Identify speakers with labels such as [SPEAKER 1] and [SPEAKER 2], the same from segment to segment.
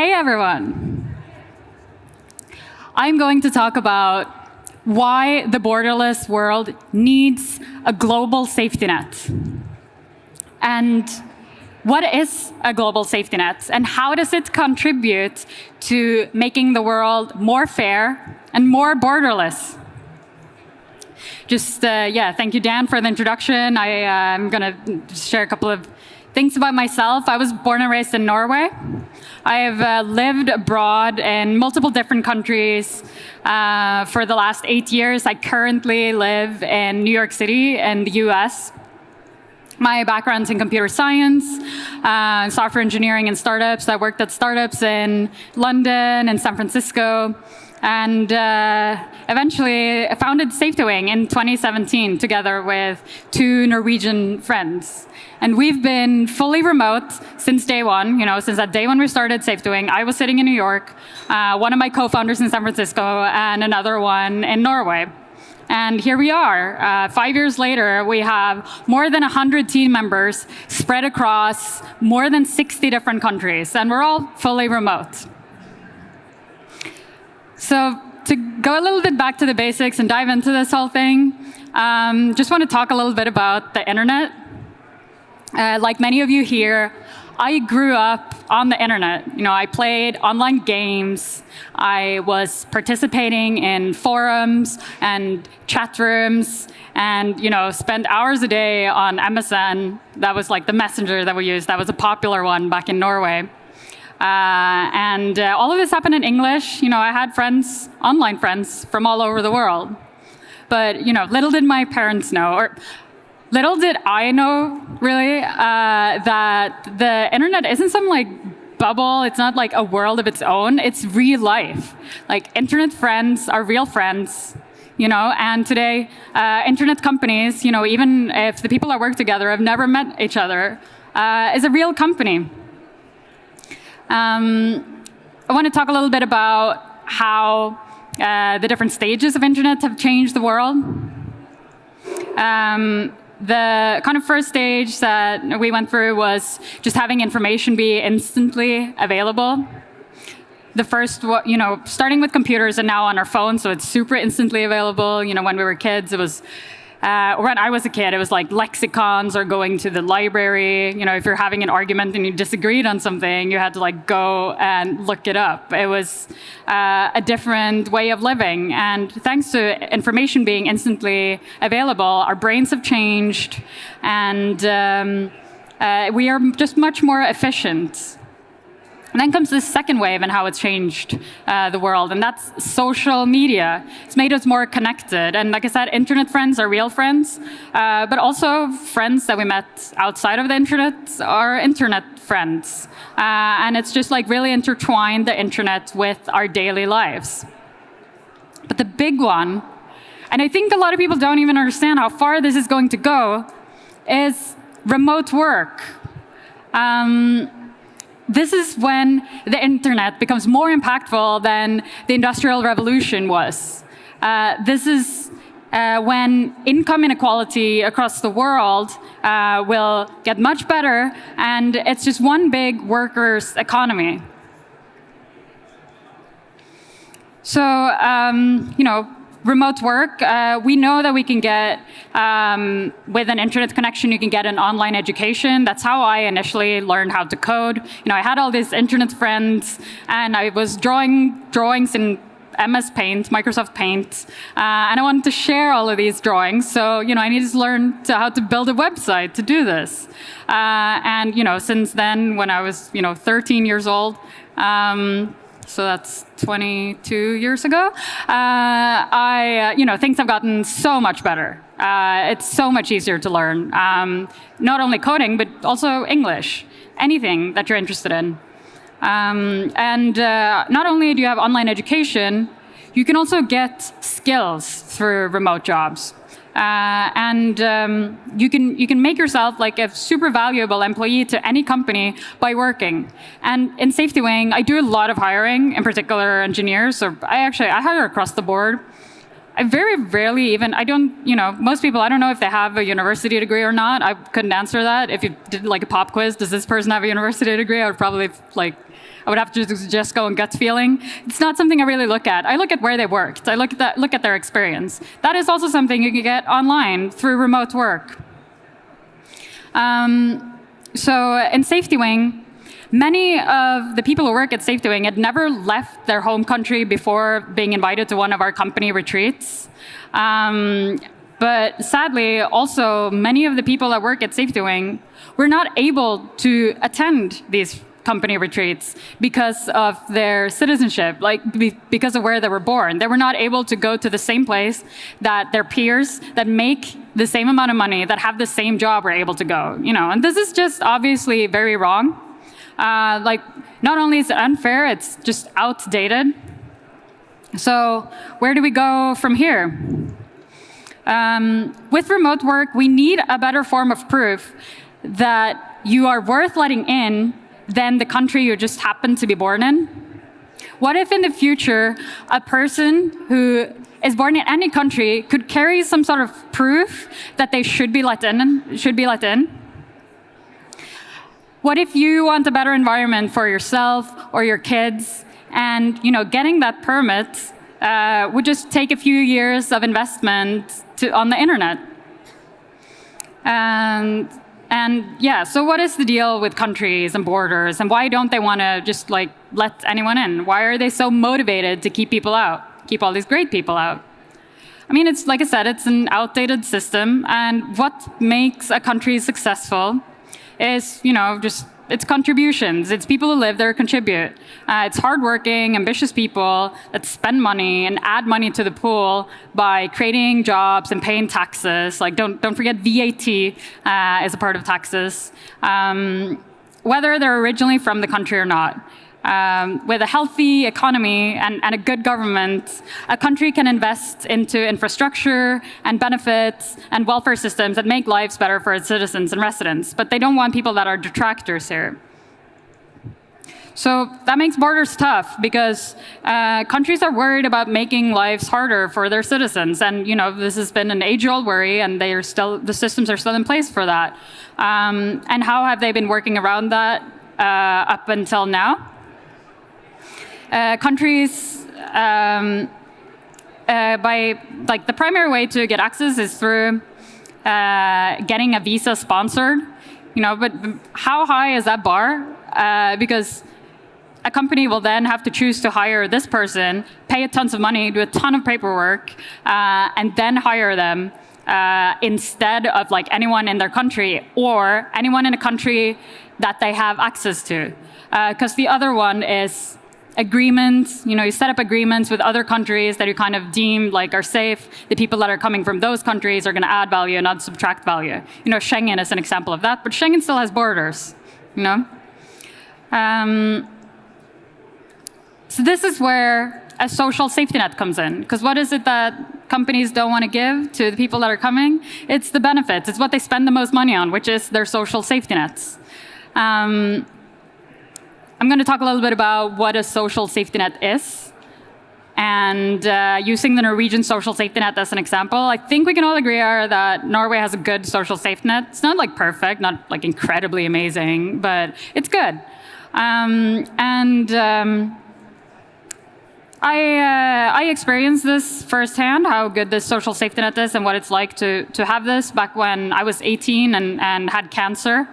[SPEAKER 1] Hey everyone! I'm going to talk about why the borderless world needs a global safety net. And what is a global safety net? And how does it contribute to making the world more fair and more borderless? Thank you, Dan, for the introduction. I'm going to share a couple of things about myself. I was born and raised in Norway. I have lived abroad in multiple different countries for the last 8 years. I currently live in New York City in the US. My background's in computer science, software engineering and startups. I worked at startups in London and San Francisco. And eventually I founded SafetyWing in 2017 together with 2 Norwegian friends. And we've been fully remote since day one. Since that day when we started SafetyWing, I was sitting in New York, one of my co-founders in San Francisco, and another one in Norway. And here we are. 5 years later, we have more than 100 team members spread across more than 60 different countries, and we're all fully remote. So to go a little bit back to the basics and dive into this whole thing, just want to talk a little bit about the internet. Like many of you here, I grew up on the internet. I played online games. I was participating in forums and chat rooms and, spent hours a day on MSN. That was like the messenger that we used. That was a popular one back in Norway. All of this happened in English. I had friends, online friends, from all over the world. But, little did my parents know, or little did I know, really, that the internet isn't some bubble. It's not like a world of its own. It's real life. Internet friends are real friends, and today, internet companies, even if the people that work together have never met each other, is a real company. I want to talk a little bit about how the different stages of internet have changed the world. The kind of first stage that we went through was just having information be instantly available. The first, starting with computers and now on our phones, so it's super instantly available. When we were kids, it was, when I was a kid, it was like lexicons or going to the library. If you're having an argument and you disagreed on something, you had to go and look it up. It was a different way of living. And thanks to information being instantly available, our brains have changed, and we are just much more efficient. And then comes this second wave and how it's changed the world, and that's social media. It's made us more connected, and like I said, internet friends are real friends, but also friends that we met outside of the internet are internet friends. And it's just really intertwined the internet with our daily lives. But the big one, and I think a lot of people don't even understand how far this is going to go, is remote work. This is when the internet becomes more impactful than the Industrial Revolution was. This is when income inequality across the world will get much better, and it's just one big workers' economy. So, remote work, we know that we can get, with an internet connection, you can get an online education. That's how I initially learned how to code. I had all these internet friends, and I was drawing drawings in MS Paint, Microsoft Paint, and I wanted to share all of these drawings. So, I needed to learn how to build a website to do this. Since then, when I was, 13 years old, so that's 22 years ago. Things have gotten so much better. It's so much easier to learn. Not only coding, but also English, anything that you're interested in. Not only do you have online education, you can also get skills through remote jobs. You can make yourself a super valuable employee to any company by working. And in SafetyWing, I do a lot of hiring, in particular engineers. So I hire across the board. I very rarely even, most people, I don't know if they have a university degree or not. I couldn't answer that. If you did a pop quiz, does this person have a university degree? I would probably I would have to just go on gut feeling. It's not something I really look at. I look at where they worked. I look at their experience. That is also something you can get online through remote work. So in SafetyWing, many of the people who work at SafetyWing had never left their home country before being invited to one of our company retreats. But sadly, also, many of the people that work at SafetyWing were not able to attend these company retreats because of their citizenship, like because of where they were born. They were not able to go to the same place that their peers that make the same amount of money, that have the same job, were able to go. And this is just obviously very wrong. Like, not only is it unfair, it's just outdated. So where do we go from here? With remote work, we need a better form of proof that you are worth letting in than the country you just happen to be born in. What if in the future, a person who is born in any country could carry some sort of proof that they should be let in? What if you want a better environment for yourself or your kids, and getting that permit would just take a few years of investment on the internet? And yeah, so what is the deal with countries and borders, and why don't they want to just let anyone in? Why are they so motivated to keep people out, keep all these great people out? I mean, it's like I said, it's an outdated system, and what makes a country successful is, just it's contributions. It's people who live there contribute. It's hardworking, ambitious people that spend money and add money to the pool by creating jobs and paying taxes. Like, don't forget VAT is a part of taxes, whether they're originally from the country or not. With a healthy economy and a good government, a country can invest into infrastructure and benefits and welfare systems that make lives better for its citizens and residents. But they don't want people that are detractors here. So that makes borders tough, because countries are worried about making lives harder for their citizens. And this has been an age-old worry, and the systems are still in place for that. And how have they been working around that up until now? Countries, the primary way to get access is through getting a visa sponsored. But how high is that bar? Because a company will then have to choose to hire this person, pay a tons of money, do a ton of paperwork, and then hire them instead of anyone in their country or anyone in a country that they have access to. Because the other one is agreements. You set up agreements with other countries that you kind of deem are safe. The people that are coming from those countries are going to add value and not subtract value. Schengen is an example of that, but Schengen still has borders. So this is where a social safety net comes in, because what is it that companies don't want to give to the people that are coming? It's the benefits. It's what they spend the most money on, which is their social safety nets. I'm going to talk a little bit about what a social safety net is, and using the Norwegian social safety net as an example. I think we can all agree that Norway has a good social safety net. It's not perfect, not incredibly amazing, but it's good. I experienced this firsthand, how good this social safety net is and what it's like to have this back when I was 18 and had cancer.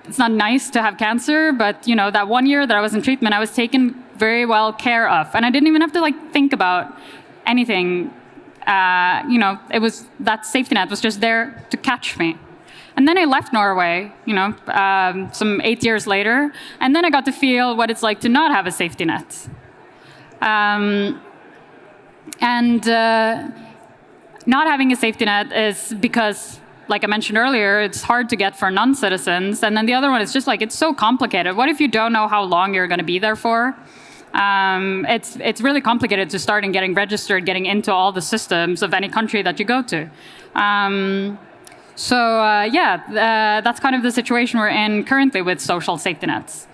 [SPEAKER 1] It's not nice to have cancer, but that 1 year that I was in treatment, I was taken very well care of, and I didn't even have to think about anything. It was that safety net was just there to catch me. And then I left Norway, some 8 years later, and then I got to feel what it's like to not have a safety net. Not having a safety net is because, like I mentioned earlier, it's hard to get for non-citizens. And then the other one is just it's so complicated. What if you don't know how long you're going to be there for? It's really complicated to start and getting registered, getting into all the systems of any country that you go to. That's kind of the situation we're in currently with social safety nets.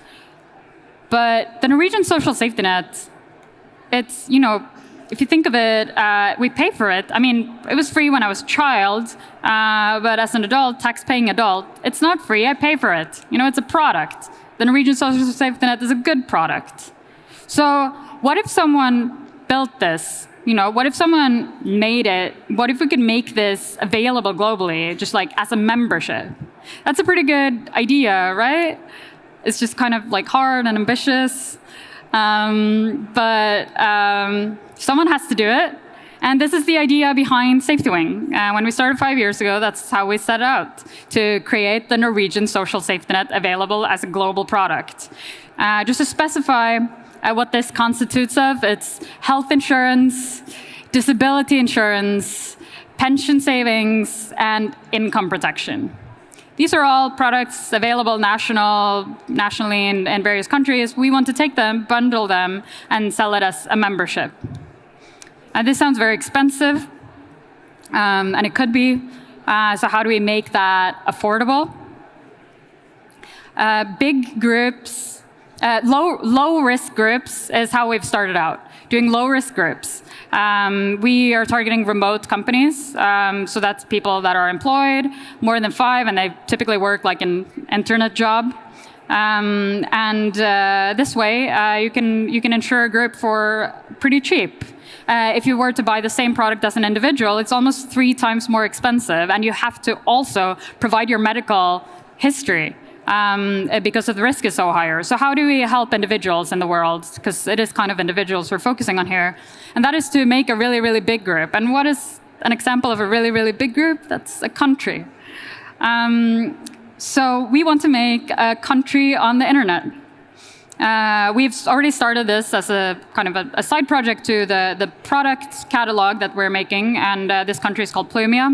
[SPEAKER 1] But the Norwegian social safety net, it's, if you think of it, we pay for it. I mean, it was free when I was a child, but as an adult, tax-paying adult, it's not free. I pay for it. It's a product. the Norwegian social safety net is a good product. So what if someone built this? What if someone made it? What if we could make this available globally, just like as a membership? That's a pretty good idea, right? It's just kind of like hard and ambitious, but someone has to do it. And this is the idea behind SafetyWing. When we started 5 years ago, that's how we set out to create the Norwegian social safety net available as a global product. Just to specify what this constitutes of, it's health insurance, disability insurance, pension savings, and income protection. These are all products available nationally in various countries. We want to take them, bundle them, and sell it as a membership. This sounds very expensive, and it could be. So how do we make that affordable? Big groups, low-risk groups is how we've started out, doing low-risk groups. We are targeting remote companies, so that's people that are employed, more than 5, and they typically work like an internet job. This way, you can insure a group for pretty cheap. If you were to buy the same product as an individual, it's almost 3 times more expensive, and you have to also provide your medical history because the risk is so higher. So how do we help individuals in the world? Because it is kind of individuals we're focusing on here. And that is to make a really, really big group. And what is an example of a really, really big group? That's a country. So we want to make a country on the internet. We've already started this as a kind of a side project to the product catalog that we're making, and this country is called Plumia.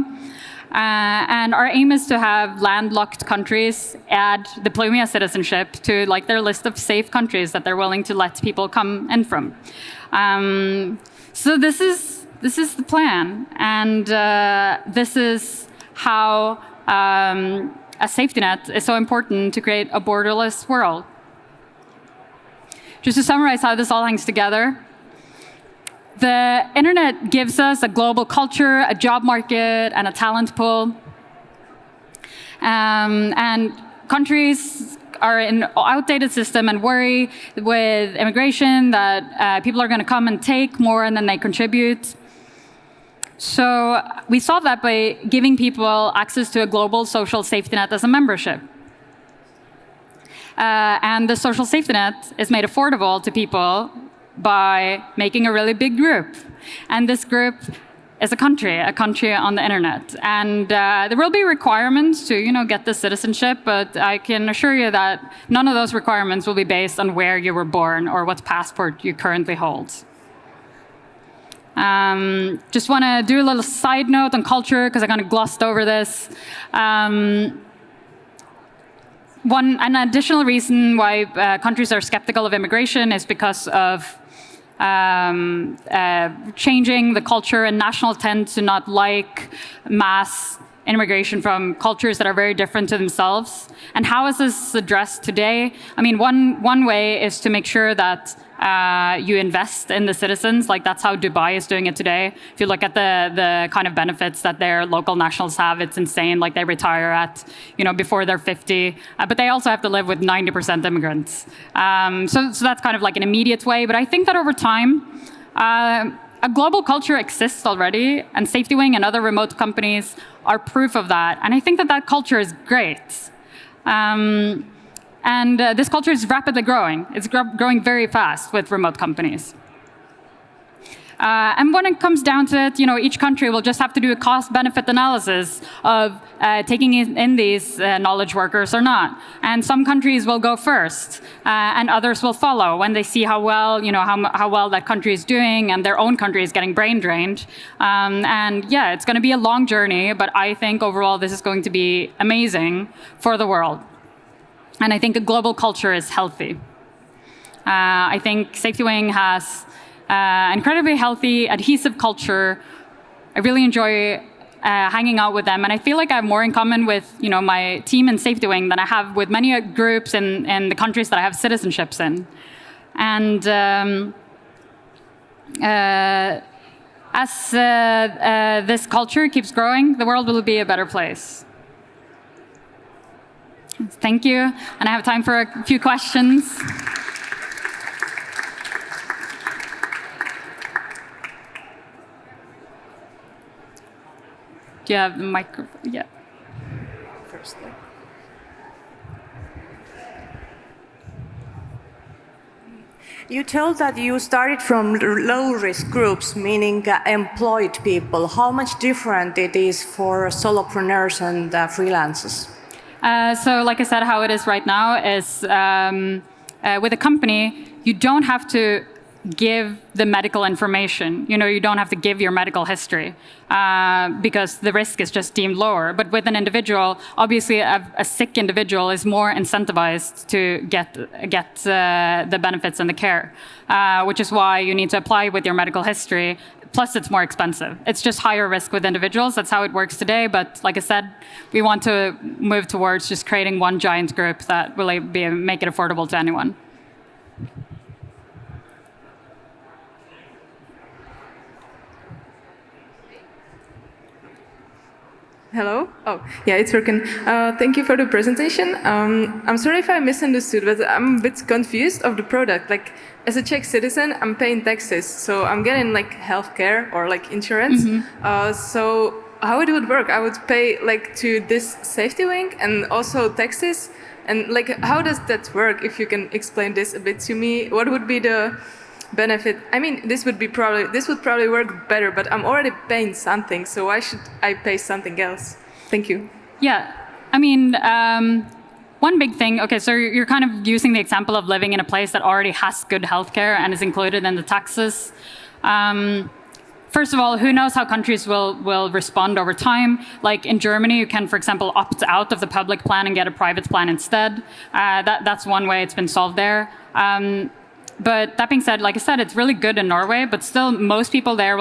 [SPEAKER 1] And our aim is to have landlocked countries add the Plumia citizenship to like their list of safe countries that they're willing to let people come in from. So this is the plan, and this is how a safety net is so important to create a borderless world. Just to summarize how this all hangs together, the internet gives us a global culture, a job market, and a talent pool. And countries are in an outdated system and worry with immigration that people are going to come and take more than they contribute. So we solve that by giving people access to a global social safety net as a membership. And the social safety net is made affordable to people by making a really big group. And this group is a country on the internet. And there will be requirements to get the citizenship, but I can assure you that none of those requirements will be based on where you were born or what passport you currently hold. Just want to do a little side note on culture, because I kind of glossed over this. An additional reason why countries are skeptical of immigration is because of changing the culture, and nationals tend to not like mass immigration from cultures that are very different to themselves. And how is this addressed today? I mean, one way is to make sure that you invest in the citizens. Like that's how Dubai is doing it today. If you look at the kind of benefits that their local nationals have, it's insane. Like they retire at before they're 50, but they also have to live with 90% immigrants. So that's kind of like an immediate way. But I think that over time, a global culture exists already, and SafetyWing and other remote companies are proof of that. And I think that culture is great. And this culture is rapidly growing. It's growing very fast with remote companies. And when it comes down to it, each country will just have to do a cost-benefit analysis of taking in these knowledge workers or not. And some countries will go first, and others will follow when they see how well, how well that country is doing, and their own country is getting brain drained. And yeah, it's going to be a long journey, but I think overall this is going to be amazing for the world. And I think a global culture is healthy. I think SafetyWing has incredibly healthy, adhesive culture. I really enjoy hanging out with them, and I feel like I have more in common with my team in SafetyWing than I have with many groups in the countries that I have citizenships in. And as this culture keeps growing, the world will be a better place. Thank you. And I have time for a few questions. Do you have the microphone? Yeah.
[SPEAKER 2] First. You told that you started from low-risk groups, meaning employed people. How much different it is for solopreneurs and freelancers?
[SPEAKER 1] So like I said, how it is right now is with a company, you don't have to give the medical information. You don't have to give your medical history because the risk is just deemed lower. But with an individual, obviously a sick individual is more incentivized to get the benefits and the care, which is why you need to apply with your medical history. Plus, it's more expensive. It's just higher risk with individuals. That's how it works today. But like I said, we want to move towards just creating one giant group that will make it affordable to anyone.
[SPEAKER 3] Hello? Oh, yeah, it's working. Thank you for the presentation. I'm sorry if I misunderstood, but I'm a bit confused of the product. Like, as a Czech citizen, I'm paying taxes, so I'm getting like healthcare or like insurance. So how it would work? I would pay like to this SafetyWing and also taxes. And like, how does that work? If you can explain this a bit to me, what would be the benefit? I mean, this would probably work better, but I'm already paying something, so why should I pay something else? Thank you.
[SPEAKER 1] Yeah, I mean, one big thing, okay, so you're kind of using the example of living in a place that already has good healthcare and is included in the taxes. First of all, who knows how countries will respond over time. Like in Germany, you can, for example, opt out of the public plan and get a private plan instead. That's one way it's been solved there. But that being said, like I said, it's really good in Norway, but still most people there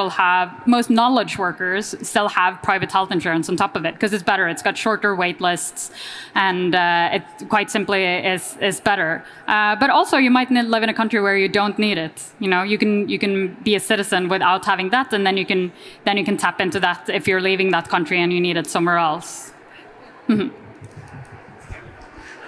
[SPEAKER 1] most knowledge workers still have private health insurance on top of it because it's better. It's got shorter wait lists and it quite simply is better. But also you might live in a country where you don't need it. You can be a citizen without having that, and then you can tap into that if you're leaving that country and you need it somewhere else.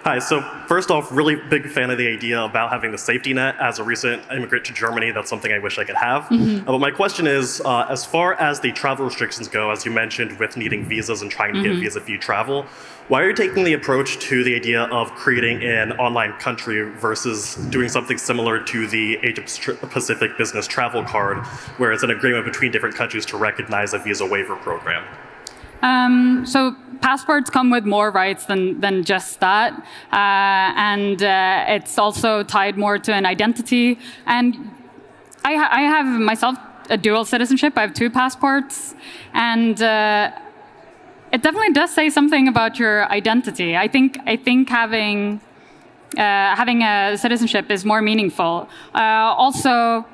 [SPEAKER 4] Hi, so first off, really big fan of the idea about having the safety net. As a recent immigrant to Germany, that's something I wish I could have. But my question is, as far as the travel restrictions go, as you mentioned, with needing visas and trying to get visa if you travel, why are you taking the approach to the idea of creating an online country versus doing something similar to the Asia-Pacific Business Travel Card, where it's an agreement between different countries to recognize a visa waiver program?
[SPEAKER 1] So passports come with more rights than just that. And it's also tied more to an identity. And I have myself a dual citizenship. I have 2 passports. And it definitely does say something about your identity. I think having a citizenship is more meaningful. Also,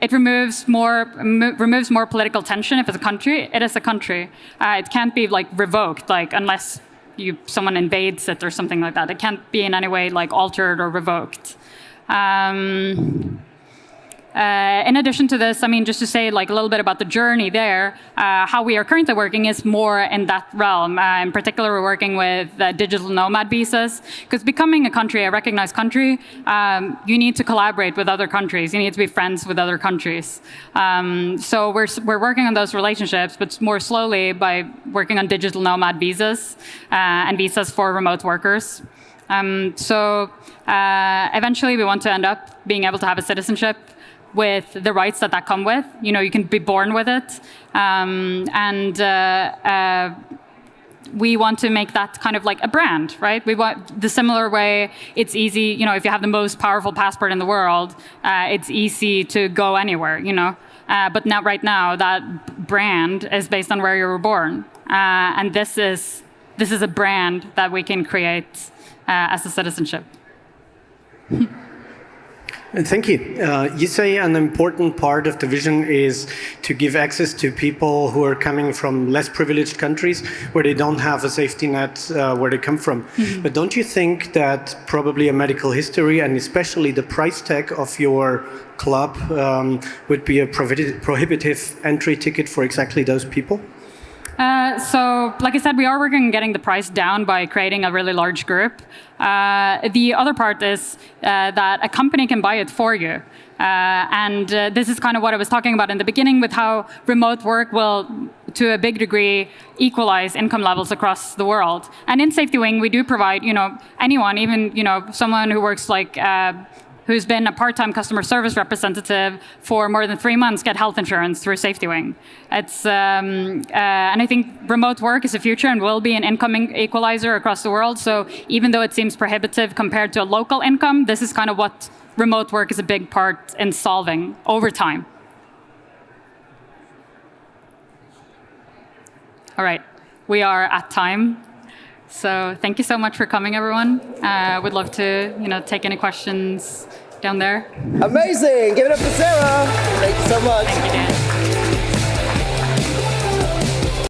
[SPEAKER 1] it removes more political tension. If it's a country, it is a country. It can't be like revoked, like unless someone invades it or something like that. It can't be in any way like altered or revoked. In addition to this, I mean, just to say like a little bit about the journey there, how we are currently working is more in that realm. In particular, we're working with digital nomad visas, because becoming a country, a recognized country, you need to collaborate with other countries. You need to be friends with other countries. So we're working on those relationships, but more slowly by working on digital nomad visas and visas for remote workers. So eventually we want to end up being able to have a citizenship with the rights that come with. You can be born with it. We want to make that kind of like a brand, right? We want the similar way it's easy, if you have the most powerful passport in the world, it's easy to go anywhere, But right now, that brand is based on where you were born. And this is a brand that we can create as a citizenship.
[SPEAKER 5] Thank you. You say an important part of the vision is to give access to people who are coming from less privileged countries where they don't have a safety net where they come from. But don't you think that probably a medical history and especially the price tag of your club would be a prohibitive entry ticket for exactly those people?
[SPEAKER 1] So, like I said, we are working on getting the price down by creating a really large group. The other part is that a company can buy it for you. And this is kind of what I was talking about in the beginning with how remote work will, to a big degree, equalize income levels across the world. And in SafetyWing, we do provide, anyone, even, someone who works like, who's been a part-time customer service representative for more than 3 months get health insurance through SafetyWing. It's, and I think remote work is the future and will be an income equalizer across the world. So even though it seems prohibitive compared to a local income, this is kind of what remote work is a big part in solving over time. All right, we are at time. So thank you so much for coming, everyone. Would love to, take any questions down there.
[SPEAKER 6] Amazing! Give it up for Sarah. Thank you so much.
[SPEAKER 1] Thank you, Dan.